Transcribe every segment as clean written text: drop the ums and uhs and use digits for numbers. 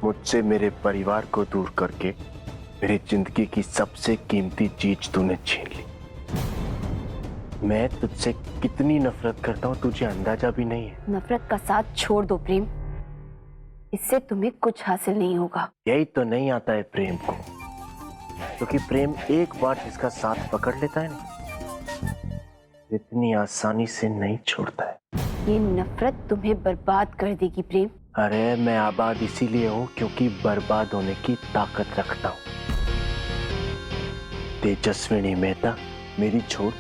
मुझसे मेरे परिवार को दूर करके मेरी जिंदगी की सबसे कीमती चीज तूने छीन ली। मैं तुझसे कितनी नफरत करता हूँ तुझे अंदाजा भी नहीं है। नफरत का साथ छोड़ दो प्रेम, इससे तुम्हें कुछ हासिल नहीं होगा। यही तो नहीं आता है प्रेम को, क्योंकि प्रेम एक बार जिसका साथ पकड़ लेता है ना, इतनी आसानी से नहीं छोड़ता है। ये नफरत तुम्हें बर्बाद कर देगी प्रेम। अरे मैं आबाद इसीलिए हूँ क्योंकि बर्बाद होने की ताकत रखता हूँ। तेजस्विनी मेहता, मेरी छोड़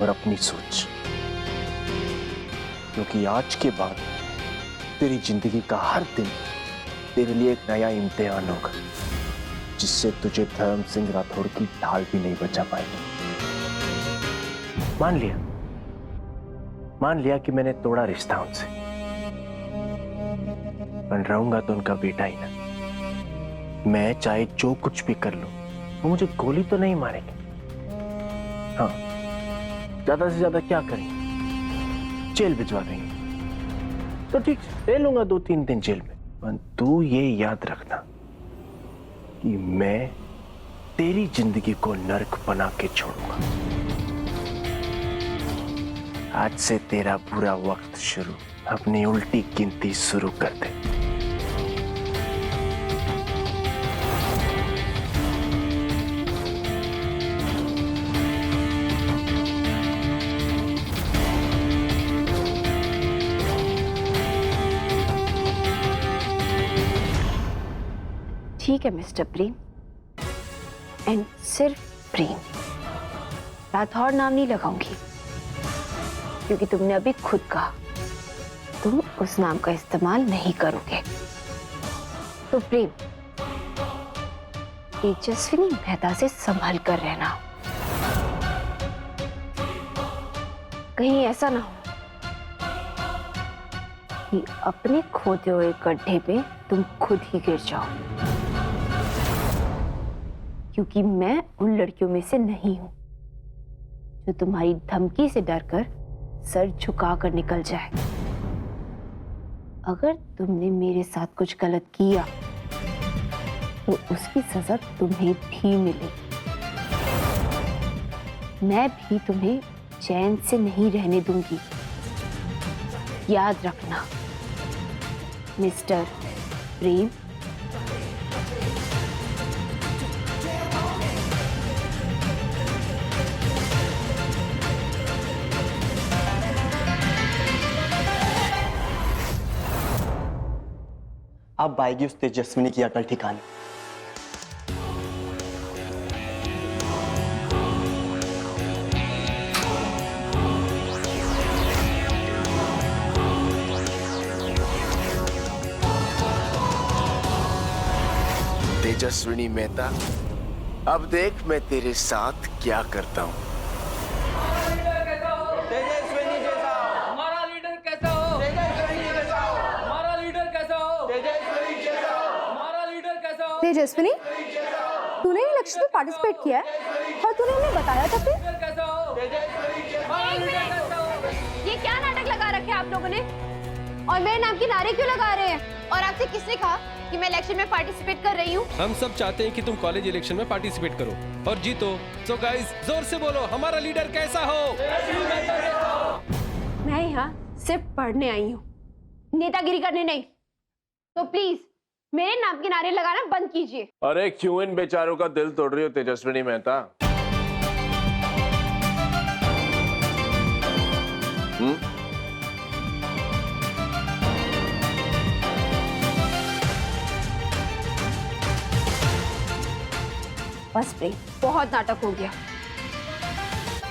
और अपनी सोच, क्योंकि आज के बाद तेरी जिंदगी का हर दिन तेरे लिए एक नया इम्तिहान होगा, जिससे तुझे धर्म सिंह राठौड़ की ढाल भी नहीं बचा पाएगी। मान लिया कि मैंने तोड़ा रिश्ता उनसे, बन रहूंगा तो उनका बेटा ही ना। मैं चाहे जो कुछ भी कर लूं, वो मुझे गोली तो नहीं मारेंगे। हाँ, ज्यादा से ज्यादा क्या करेंगे, जेल भिजवा देंगे। तो ठीक, ले लूंगा 2-3 दिन जेल में। पर तू ये याद रखना कि मैं तेरी जिंदगी को नर्क बना के छोड़ूंगा। आज से तेरा बुरा वक्त शुरू। अपनी उल्टी गिनती शुरू कर दे। ठीक है मिस्टर प्रेम, एंड सिर्फ प्रेम, राठौड़ नाम नहीं लगाऊंगी, क्योंकि तुमने अभी खुद कहा तुम उस नाम का इस्तेमाल नहीं करोगे। तो प्रेम, तेजस्विनी मेहता से संभल कर रहना। कहीं ऐसा ना हो कि अपने खोदे हुए गड्ढे पे तुम खुद ही गिर जाओ, क्योंकि मैं उन लड़कियों में से नहीं हूं जो तुम्हारी धमकी से डरकर सर झुका कर निकल जाए। अगर तुमने मेरे साथ कुछ गलत किया तो उसकी सजा तुम्हें भी मिलेगी। मैं भी तुम्हें चैन से नहीं रहने दूंगी, याद रखना मिस्टर प्रेम। अब आएगी उस तेजस्विनी की अकल ठिकाने। तेजस्विनी मेहता, अब देख मैं तेरे साथ क्या करता हूँ। तेजस्विनी, तूने इलेक्शन में पार्टिसिपेट किया है और तूने हमें बताया था फिर? ये क्या नाटक लगा रखे आप लोगों ने? और मेरे नाम की नारे क्यों लगा रहे हैं? और आपसे किसने कहा कि मैं इलेक्शन में पार्टिसिपेट कर रही हूँ? हम सब चाहते हैं कि तुम कॉलेज इलेक्शन में पार्टिसिपेट करो और जीतो। सो गाइस, जोर से बोलो, हमारा लीडर कैसा हो? मैं यहाँ सिर्फ पढ़ने आई हूँ, नेतागिरी करने नहीं। तो प्लीज मेरे नाम के नारे लगाना बंद कीजिए। अरे क्यों इन बेचारों का दिल तोड़ रही हो तेजस्विनी मेहता? बस प्रेम, बहुत नाटक हो गया।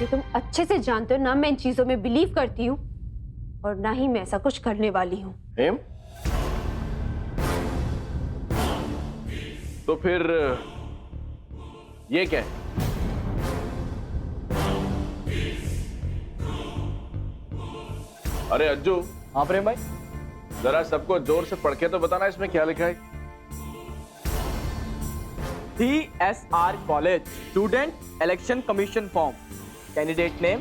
ये तुम अच्छे से जानते हो ना मैं इन चीजों में बिलीव करती हूँ, और ना ही मैं ऐसा कुछ करने वाली हूँ। तो फिर ये क्या है? अरे अज्जू। हाँ प्रेम भाई। जरा सबको जोर से पढ़ के तो बताना इसमें क्या लिखा है। TSR college student election commission form, candidate name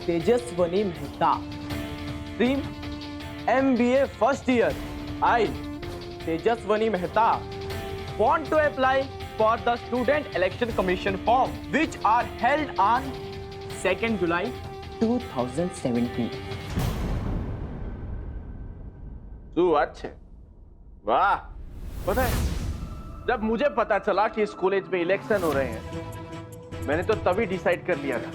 Tejaswini Mehta, stream MBA first year, I Tejaswani Mehta want to apply for the Student Election Commission form which are held on 2nd July 2017. શું વાત છે? વાહ! पता है, जब मुझे पता चला कि इस कॉलेज में इलेक्शन हो रहे हैं, मैंने तो तभी डिसाइड कर लिया था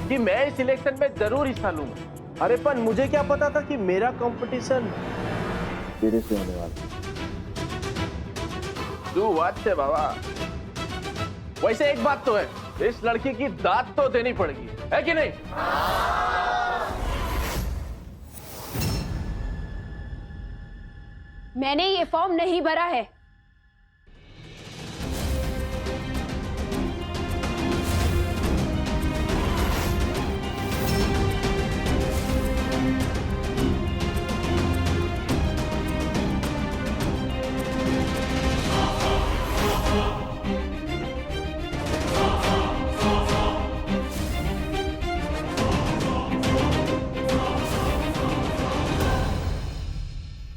कि मैं इस इलेक्शन में जरूर हिस्सा लूंगा। अरे पर मुझे क्या पता था कि मेरा कंपटीशन तेरे से होने वाला। तू बात है बाबा। वैसे एक बात तो है, इस लड़की की दाद तो देनी पड़ेगी, है कि नहीं? मैंने ये फॉर्म नहीं भरा है।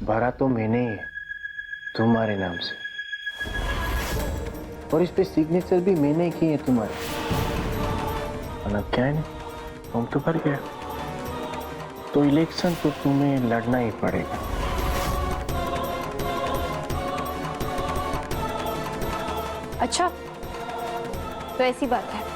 भरा तो मैंने ही है, तुम्हारे नाम से, और इस पे सिग्नेचर भी मैंने ही किए तुम्हारे। और क्या है ना, हम तो भर गया, तो इलेक्शन तो तुम्हें लड़ना ही पड़ेगा। अच्छा, तो ऐसी बात है।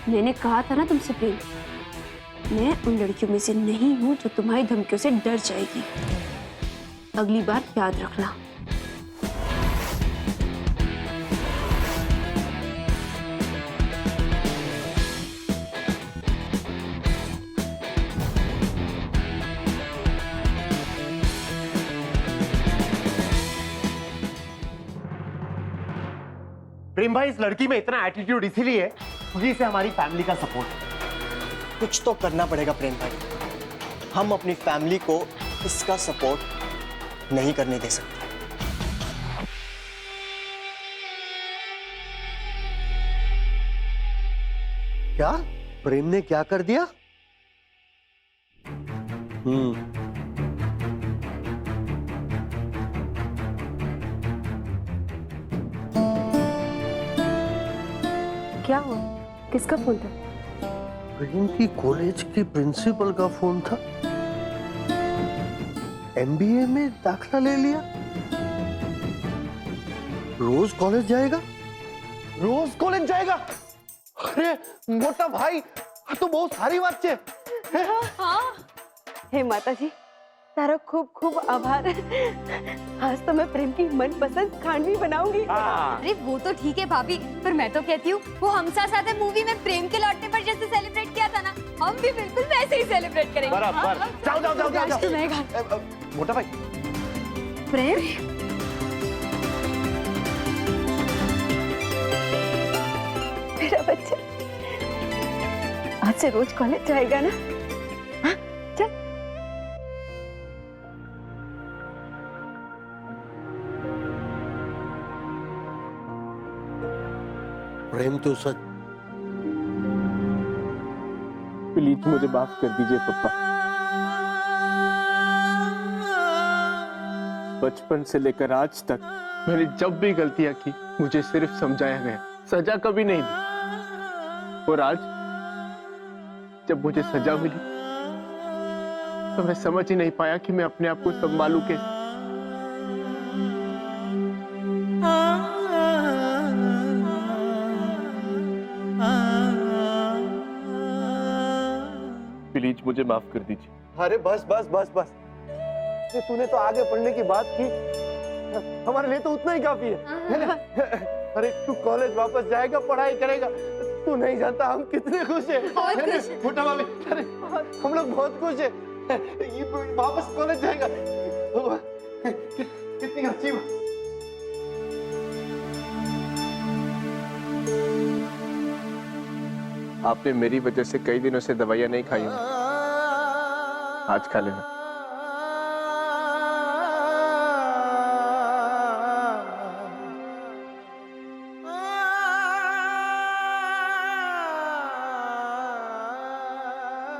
मैंने कहा था ना तुमसे प्रेम, मैं उन लड़कियों में से नहीं हूं जो तुम्हारी धमकियों से डर जाएगी। अगली बार याद रखना। प्रेम भाई, इस लड़की में इतना एटीट्यूड इसीलिए है क्योंकि इसे हमारी फैमिली का सपोर्ट है। कुछ तो करना पड़ेगा प्रेम भाई, हम अपनी फैमिली को इसका सपोर्ट नहीं करने दे सकते। क्या प्रेम ने क्या कर दिया? क्या हुआ? किसका फोन था? प्रेम की कॉलेज की प्रिंसिपल का फोन था। एमबीए में दाखिला ले लिया, रोज कॉलेज जाएगा। रोज कॉलेज जाएगा? अरे मोटा भाई, तो बहुत सारी बात है। हे माता जी, तारा खूब खूब आभार। आज तो मैं प्रेम की मनपसंद खांडवी बनाऊंगी। अरे वो तो ठीक है भाभी, पर मैं तो कहती हूँ वो हम साथ मूवी में प्रेम के लौटने पर जैसे सेलिब्रेट किया था ना, हम भी बिल्कुल वैसे ही सेलिब्रेट करेंगे। बराबर। जाओ जाओ जाओ जाओ, तो मैं जाओ। मोटा भाई, प्रेम, मेरा बच्चा आज से रोज कॉलेज जाएगा ना? हाँ, चल। प्रेम तो सच। प्लीज मुझे माफ कर दीजिए पापा। बचपन से लेकर आज तक मैंने जब भी गलतियां की, मुझे सिर्फ समझाया गया, सजा कभी नहीं दी। और आज जब मुझे सजा मिली तो मैं समझ ही नहीं पाया कि मैं अपने आप को संभालूं कैसे। प्लीज मुझे माफ कर दीजिए। अरे बस बस बस बस, तूने तो आगे पढ़ने की बात की, हमारे लिए तो उतना ही काफी है ना? अरे तू कॉलेज वापस जाएगा, पढ़ाई करेगा। तू नहीं जानता हम कितने खुश हैं। मोटा भाभी, अरे हम लोग बहुत खुश हैं। ये वापस कॉलेज जाएगा। कितनी अच्छी बात। आपने मेरी वजह से कई दिनों से दवाइयां नहीं खाई हैं। आज खा लेना।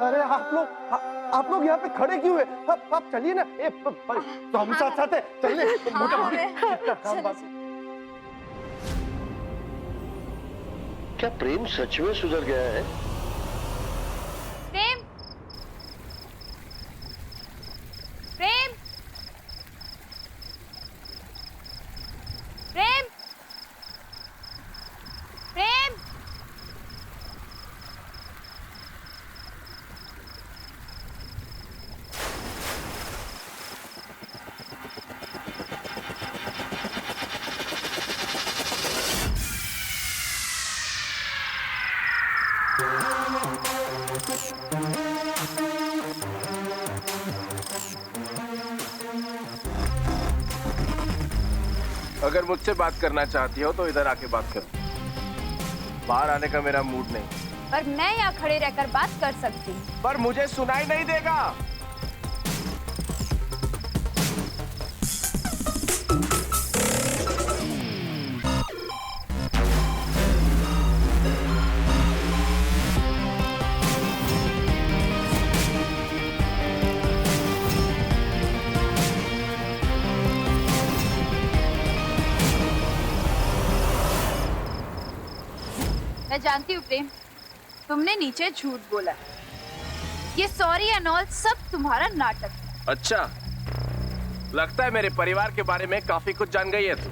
अरे आप लोग यहाँ पे खड़े क्यों हैं? आप चलिए ना। तो हम साथ साथ हैं, चलिए। मोटा भाभी, कितना काम बाकी। क्या प्रेम सच में सुधर गया है? प्रेम प्रेम प्रेम प्रेम अगर मुझसे बात करना चाहती हो तो इधर आके बात करो। बाहर आने का मेरा मूड नहीं। पर मैं यहाँ खड़े रहकर बात कर सकती हूँ। पर मुझे सुनाई नहीं देगा। मैं जानती हूँ प्रेम, तुमने नीचे झूठ बोला। ये सॉरी एंड ऑल सब तुम्हारा नाटक है। अच्छा, लगता है मेरे परिवार के बारे में काफी कुछ जान गई है तू।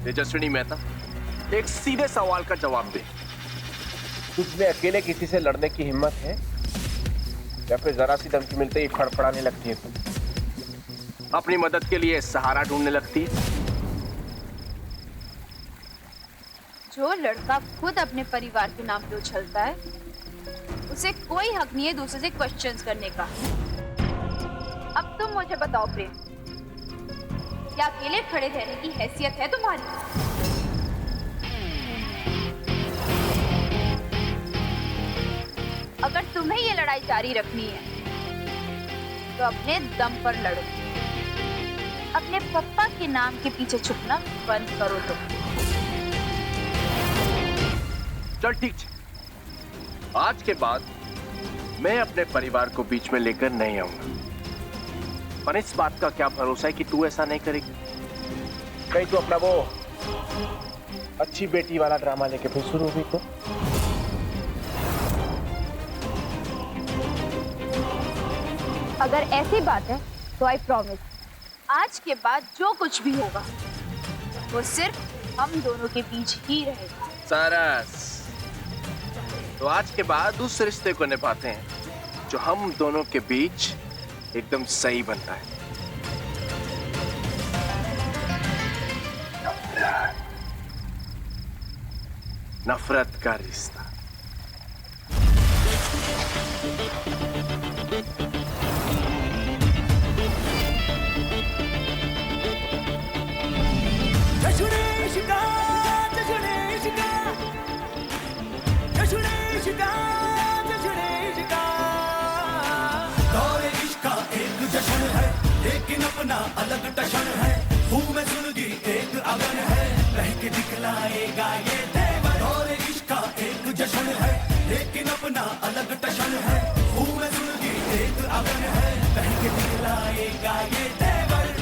तेजस्विनी मेहता, एक सीधे सवाल का जवाब दे। तुझमें अकेले किसी से लड़ने की हिम्मत है या फिर जरा सी धमकी मिलते ही फड़फड़ाने लगती है तू? अपनी मदद के लिए सहारा ढूंढने लगती है? जो लड़का खुद अपने परिवार के नाम पे उछलता है, उसे कोई हक नहीं है दूसरे से क्वेश्चंस करने का। अब तुम मुझे बताओ प्रेम, क्या अकेले खड़े रहने की हैसियत है तुम्हारी? अगर तुम्हें ये लड़ाई जारी रखनी है तो अपने दम पर लड़ो। अपने पप्पा के नाम के पीछे छुपना बंद करो तुम। चल ठीक है, आज के बाद मैं अपने परिवार को बीच में लेकर नहीं आऊंगा। पर इस बात का क्या भरोसा है कि तू ऐसा नहीं करेगी? कहीं तू अपना वो अच्छी बेटी वाला ड्रामा लेके फिर शुरू हुई तो? अगर ऐसी बात है तो आई प्रॉमिस, आज के बाद जो कुछ भी होगा वो सिर्फ हम दोनों के बीच ही रहेगा। सरस, तो आज के बाद उस रिश्ते को निभाते हैं जो हम दोनों के बीच एकदम सही बनता है। नफरत का रिश्ता। लेकिन अपना अलग टशन है, मुंह में सुलगी एक अगन है, कह के दिखलाएगा ये तेवर। दौर इश्क का एक जश्न है, लेकिन अपना अलग टशन है, मुंह में सुलगी एक अगन है, कह के दिखलाएगा ये तेवर।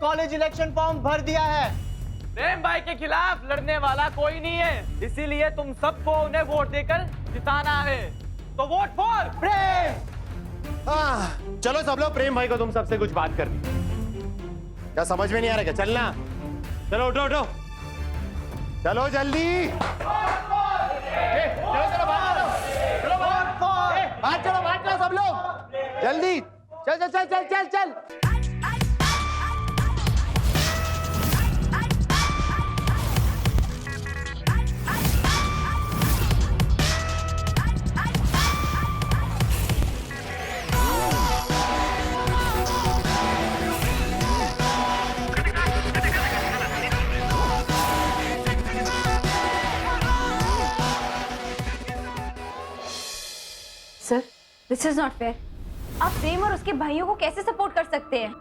कॉलेज इलेक्शन फॉर्म भर दिया है। प्रेम भाई के खिलाफ लड़ने वाला कोई नहीं है, इसीलिए तुम सबको उन्हें वोट देकर जिताना है। तो वोट फॉर प्रेम। चलो सब लोग, प्रेम भाई को तुम सबसे कुछ बात करनी। क्या समझ में नहीं आ रहा क्या? चलना, चलो उठो उठो, चलो जल्दी। चलो चलो बाहर चलो, बाहर चलो सब लोग जल्दी। चल चल चल चल चल चल। Sir, this is not fair. आप प्रेम और उसके भाइयों को कैसे सपोर्ट कर सकते हैं?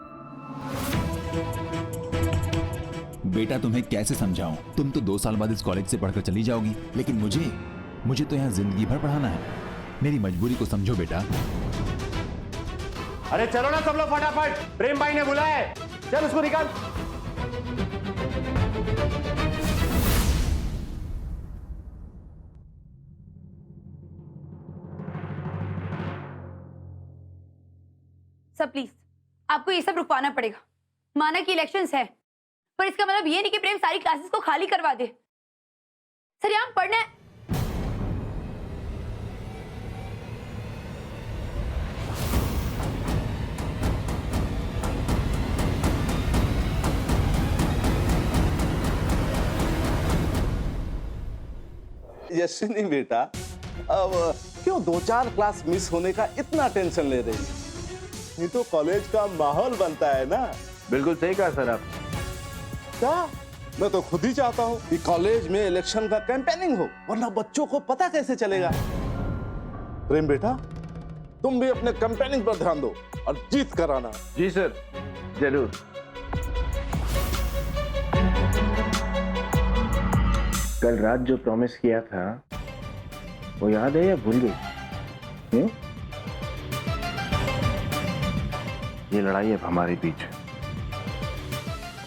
बेटा तुम्हें कैसे समझाऊं? तुम तो 2 साल बाद इस कॉलेज से पढ़कर चली जाओगी, लेकिन मुझे तो यहाँ जिंदगी भर पढ़ाना है। मेरी मजबूरी को समझो बेटा। अरे चलो ना सब लोग फटाफट, प्रेम भाई ने बुलाया है। चल उसको निकाल। सर प्लीज, आपको ये सब रुकवाना पड़ेगा। माना कि इलेक्शंस है, पर इसका मतलब ये नहीं कि प्रेम सारी क्लासेस को खाली करवा दे। सर यहाँ पढ़ना है। यशिनी बेटा, अब क्यों 2-4 क्लास मिस होने का इतना टेंशन ले रही है? नहीं तो कॉलेज का माहौल बनता है ना। बिल्कुल सही कहा सर आप। क्या? मैं तो खुद ही चाहता हूँ कि कॉलेज में इलेक्शन का कैंपेनिंग हो, वरना बच्चों को पता कैसे चलेगा। प्रेम बेटा, तुम भी अपने कैंपेनिंग पर ध्यान दो और जीत कर आना। जी सर, जरूर। कल रात जो प्रॉमिस किया था वो याद है या भूल गई? ये लड़ाई अब हमारे बीच है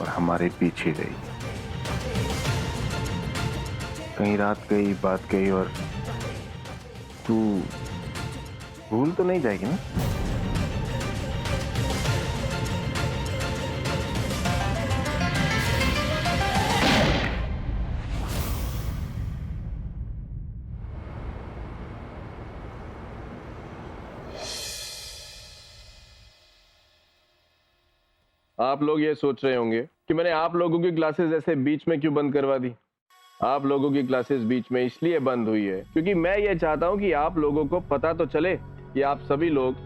और हमारे पीछे गई। कहीं रात गई, बात गई, और तू भूल तो नहीं जाएगी ना? आप लोग ये सोच रहे होंगे कि मैंने आप लोगों की क्लासेस ऐसे बीच में क्यों बंद करवा दी। आप लोगों की क्लासेस बीच में इसलिए बंद हुई है क्योंकि मैं ये चाहता हूं कि आप लोगों को पता तो चले कि आप सभी लोग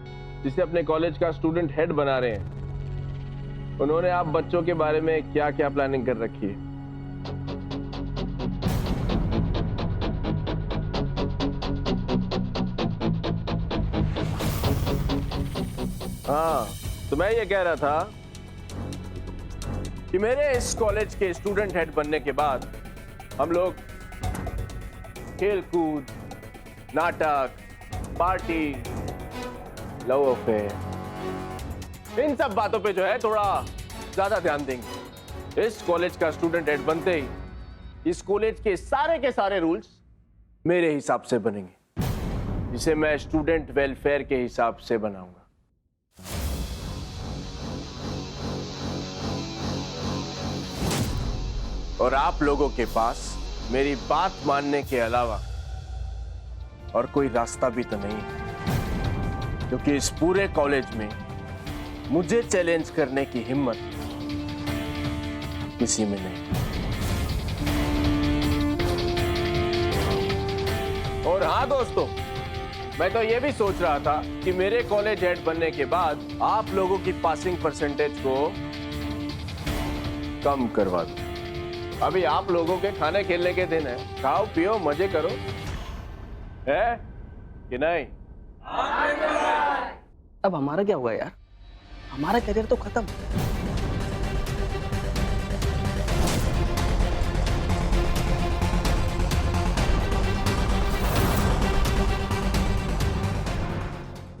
जिसे अपने कॉलेज का स्टूडेंट हेड बना रहे हैं, उन्होंने आप बच्चों के बारे में क्या क्या प्लानिंग कर रखी है। हाँ, तो मैं ये कह रहा था कि मेरे इस कॉलेज के स्टूडेंट हेड बनने के बाद हम लोग खेल कूद, नाटक, पार्टी, लव अफेयर, इन सब बातों पे जो है थोड़ा ज्यादा ध्यान देंगे। इस कॉलेज का स्टूडेंट हेड बनते ही इस कॉलेज के सारे रूल्स मेरे हिसाब से बनेंगे, जिसे मैं स्टूडेंट वेलफेयर के हिसाब से बनाऊंगा। और आप लोगों के पास मेरी बात मानने के अलावा और कोई रास्ता भी तो नहीं है, क्योंकि इस पूरे कॉलेज में मुझे चैलेंज करने की हिम्मत किसी में नहीं। और हाँ दोस्तों, मैं तो ये भी सोच रहा था कि मेरे कॉलेज हेड बनने के बाद आप लोगों की पासिंग परसेंटेज को कम करवा दूं। अभी आप लोगों के खाने खेलने के दिन है, खाओ पियो मजे करो, है कि नहीं? अब हमारा क्या हुआ यार? हमारा करियर तो खत्म।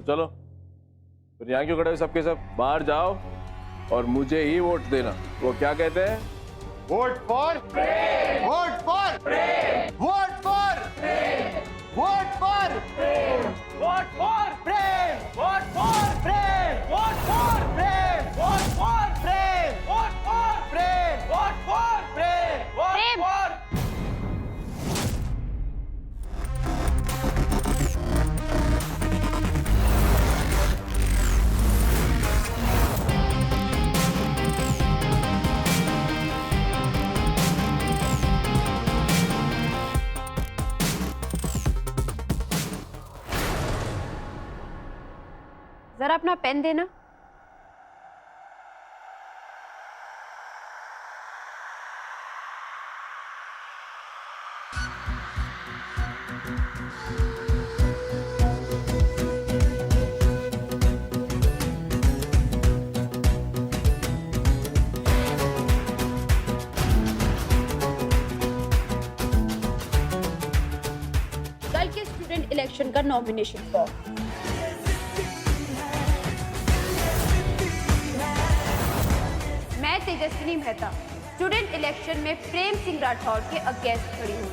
चलो फिर यहाँ क्यों खड़े हो सबके सब? बाहर जाओ और मुझे ही वोट देना। वो क्या कहते हैं, vote for vote for vote for vote for vote for Prem, vote for Prem, vote for Prem, vote for Prem, vote for Prem, vote for Prem, vote for जरा अपना पेन देना। कल के स्टूडेंट इलेक्शन का nomination form. मैं Tejaswini Mehta student election में प्रेम सिंह राठौर के against खड़ी हूँ।